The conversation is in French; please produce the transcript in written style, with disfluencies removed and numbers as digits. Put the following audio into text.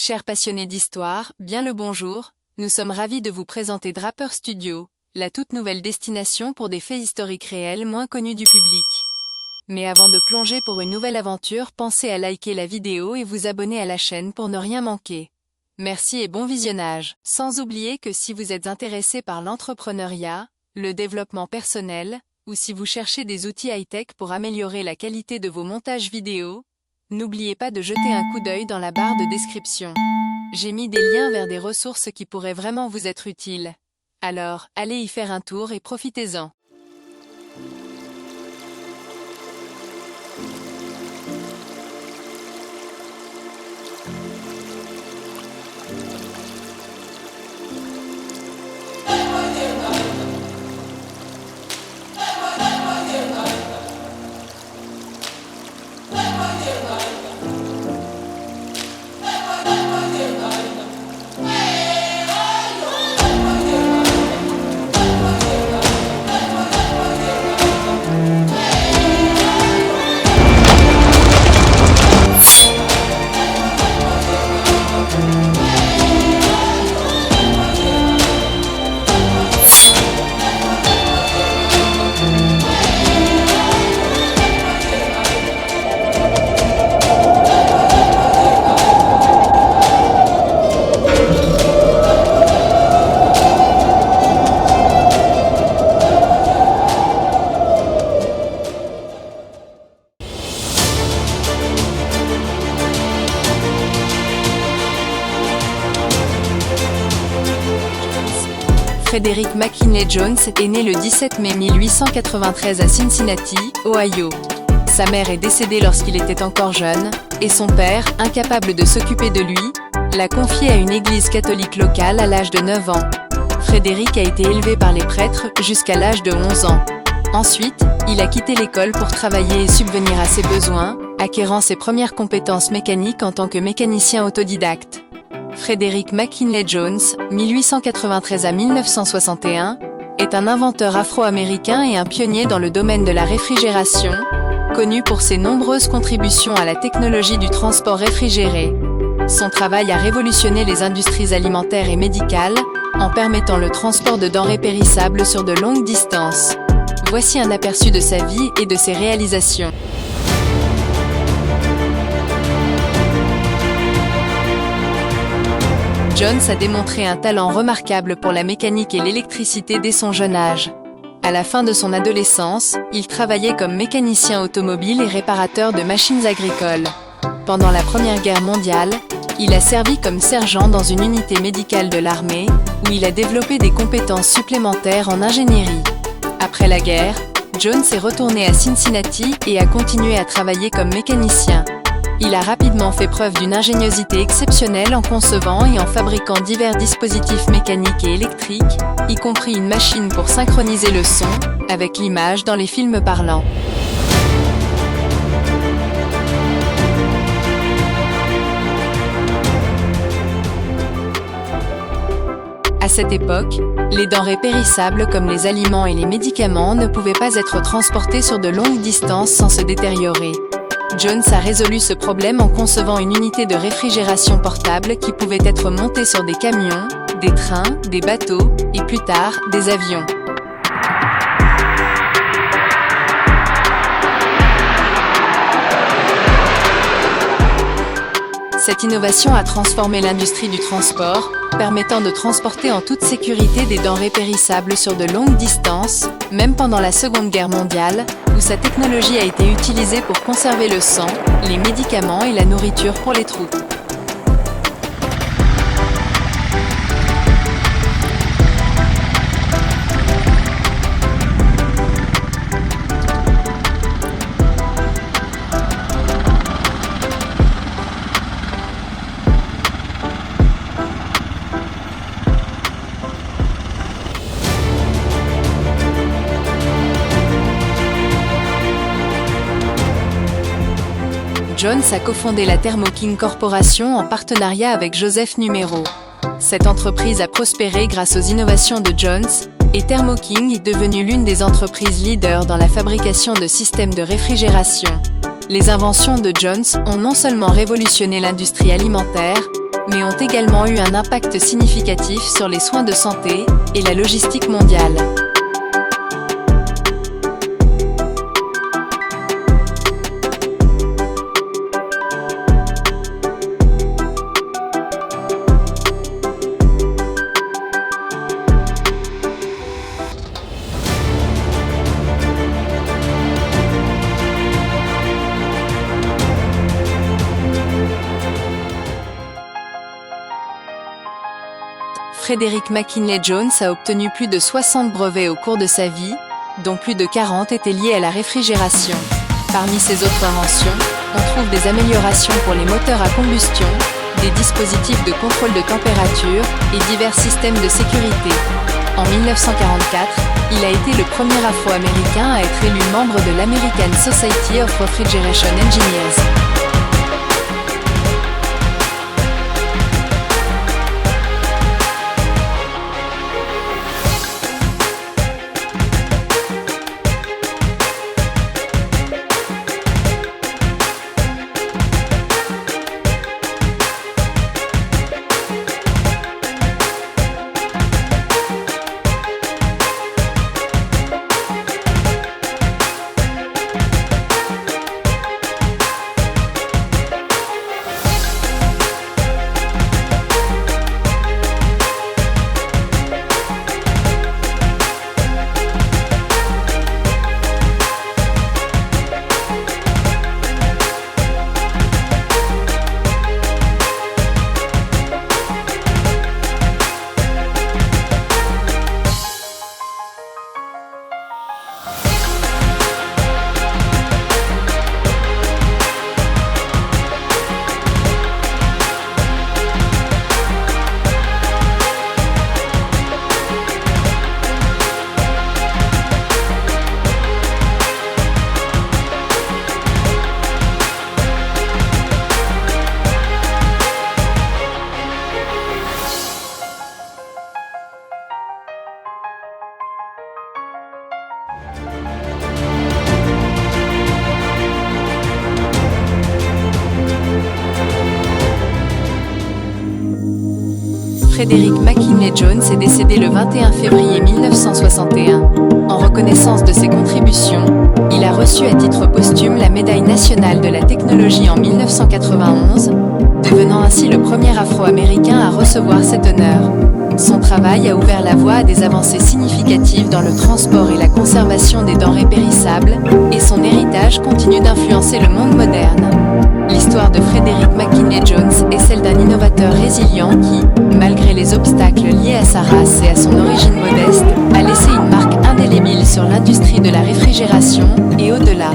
Chers passionnés d'histoire, bien le bonjour, nous sommes ravis de vous présenter Draper Studio, la toute nouvelle destination pour des faits historiques réels moins connus du public. Mais avant de plonger pour une nouvelle aventure, pensez à liker la vidéo et vous abonner à la chaîne pour ne rien manquer. Merci et bon visionnage. Sans oublier que si vous êtes intéressé par l'entrepreneuriat, le développement personnel, ou si vous cherchez des outils high-tech pour améliorer la qualité de vos montages vidéo, n'oubliez pas de jeter un coup d'œil dans la barre de description. J'ai mis des liens vers des ressources qui pourraient vraiment vous être utiles. Alors, allez y faire un tour et profitez-en. Frederick McKinley Jones est né le 17 mai 1893 à Cincinnati, Ohio. Sa mère est décédée lorsqu'il était encore jeune, et son père, incapable de s'occuper de lui, l'a confié à une église catholique locale à l'âge de 9 ans. Frederick a été élevé par les prêtres jusqu'à l'âge de 11 ans. Ensuite, il a quitté l'école pour travailler et subvenir à ses besoins, acquérant ses premières compétences mécaniques en tant que mécanicien autodidacte. Frederick McKinley Jones, 1893 à 1961, est un inventeur afro-américain et un pionnier dans le domaine de la réfrigération, connu pour ses nombreuses contributions à la technologie du transport réfrigéré. Son travail a révolutionné les industries alimentaires et médicales, en permettant le transport de denrées périssables sur de longues distances. Voici un aperçu de sa vie et de ses réalisations. Jones a démontré un talent remarquable pour la mécanique et l'électricité dès son jeune âge. À la fin de son adolescence, il travaillait comme mécanicien automobile et réparateur de machines agricoles. Pendant la Première Guerre mondiale, il a servi comme sergent dans une unité médicale de l'armée, où il a développé des compétences supplémentaires en ingénierie. Après la guerre, Jones est retourné à Cincinnati et a continué à travailler comme mécanicien. Il a rapidement fait preuve d'une ingéniosité exceptionnelle en concevant et en fabriquant divers dispositifs mécaniques et électriques, y compris une machine pour synchroniser le son avec l'image dans les films parlants. À cette époque, les denrées périssables comme les aliments et les médicaments ne pouvaient pas être transportés sur de longues distances sans se détériorer. Jones a résolu ce problème en concevant une unité de réfrigération portable qui pouvait être montée sur des camions, des trains, des bateaux, et plus tard, des avions. Cette innovation a transformé l'industrie du transport, permettant de transporter en toute sécurité des denrées périssables sur de longues distances, même pendant la Seconde Guerre mondiale, où sa technologie a été utilisée pour conserver le sang, les médicaments et la nourriture pour les troupes. Jones a cofondé la Thermo King Corporation en partenariat avec Joseph Numero. Cette entreprise a prospéré grâce aux innovations de Jones, et Thermo King est devenue l'une des entreprises leaders dans la fabrication de systèmes de réfrigération. Les inventions de Jones ont non seulement révolutionné l'industrie alimentaire, mais ont également eu un impact significatif sur les soins de santé et la logistique mondiale. Frederick McKinley Jones a obtenu plus de 60 brevets au cours de sa vie, dont plus de 40 étaient liés à la réfrigération. Parmi ses autres inventions, on trouve des améliorations pour les moteurs à combustion, des dispositifs de contrôle de température et divers systèmes de sécurité. En 1944, il a été le premier Afro-Américain à être élu membre de l'American Society of Refrigeration Engineers. Frederick McKinley Jones est décédé le 21 février 1961. En reconnaissance de ses contributions, il a reçu à titre posthume la médaille nationale de la technologie en 1991, devenant ainsi le premier Afro-Américain à recevoir cet honneur. Son travail a ouvert la voie à des avancées significatives dans le transport et la conservation des denrées périssables, et son héritage continue d'influencer le monde moderne. L'histoire de Frederick McKinley Jones est celle d'un innovateur résilient qui, malgré les obstacles liés à sa race et à son origine modeste, a laissé une marque indélébile sur l'industrie de la réfrigération et au-delà.